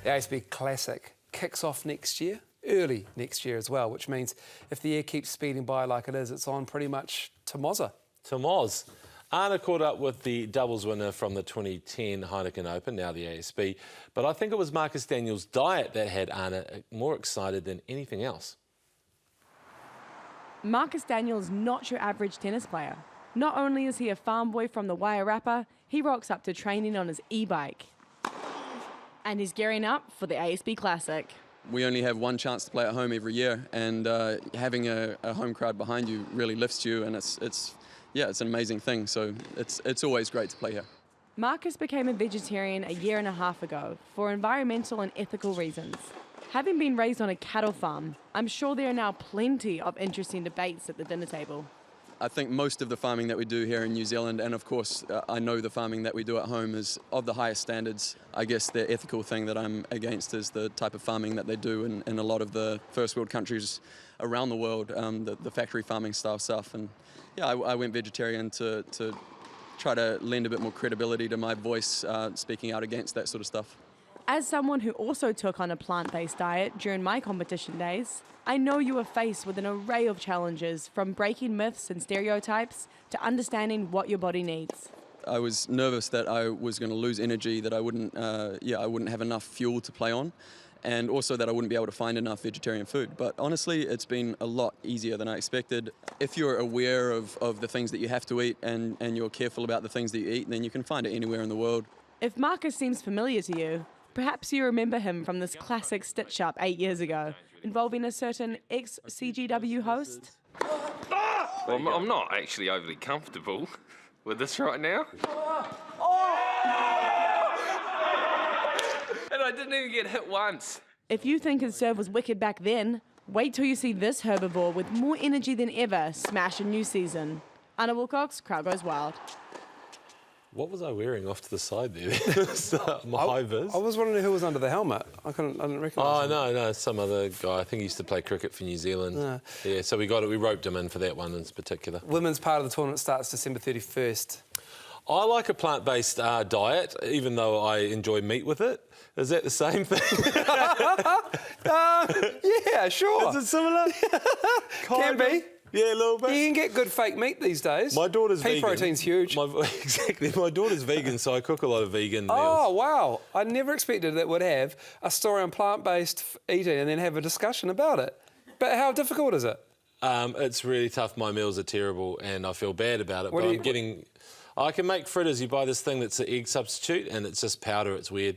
The ASB Classic kicks off next year, early next year as well, which means if the year keeps speeding by like it is, it's on pretty much to Mozza. To Moz. Anna caught up with the doubles winner from the 2010 Heineken Open, now the ASB, but I think it was Marcus Daniell's diet that had Anna more excited than anything else. Marcus Daniell's not your average tennis player. Not only is he a farm boy from the Wairarapa, he rocks up to training on his e-bike. And he's gearing up for the ASB Classic. We only have one chance to play at home every year, and having a home crowd behind you really lifts you, and it's an amazing thing. So it's always great to play here. Marcus became a vegetarian a year and a half ago for environmental and ethical reasons. Having been raised on a cattle farm, I'm sure there are now plenty of interesting debates at the dinner table. I think most of the farming that we do here in New Zealand, and of course I know the farming that we do at home, is of the highest standards. I guess the ethical thing that I'm against is the type of farming that they do in a lot of the first world countries around the world, the factory farming style stuff. And yeah, I went vegetarian to try to lend a bit more credibility to my voice speaking out against that sort of stuff. As someone who also took on a plant-based diet during my competition days, I know you are faced with an array of challenges, from breaking myths and stereotypes to understanding what your body needs. I was nervous that I was going to lose energy, that I wouldn't have enough fuel to play on, and also that I wouldn't be able to find enough vegetarian food. But honestly, it's been a lot easier than I expected. If you're aware of the things that you have to eat and you're careful about the things that you eat, then you can find it anywhere in the world. If Marcus seems familiar to you, perhaps you remember him from this classic stitch-up 8 years ago, involving a certain ex-CGW host. Well, I'm not actually overly comfortable with this right now. And I didn't even get hit once. If you think his serve was wicked back then, wait till you see this herbivore with more energy than ever smash a new season. Anna Wilcox, Crowd Goes Wild. What was I wearing off to the side there? My high vis. I was wondering who was under the helmet. I didn't recognise him. Oh, no, some other guy. I think he used to play cricket for New Zealand. Yeah, so we roped him in for that one in particular. Women's part of the tournament starts December 31st. I like a plant-based diet, even though I enjoy meat with it. Is that the same thing? Yeah, sure. Is it similar? Can be. Yeah, a little bit. You can get good fake meat these days. My daughter's vegan. Pea protein's huge. Exactly. My daughter's vegan, so I cook a lot of vegan meals. Oh, wow. I never expected that we'd have a story on plant-based eating and then have a discussion about it. But how difficult is it? It's really tough. My meals are terrible and I feel bad about it. I can make fritters. You buy this thing that's an egg substitute and it's just powder. It's weird.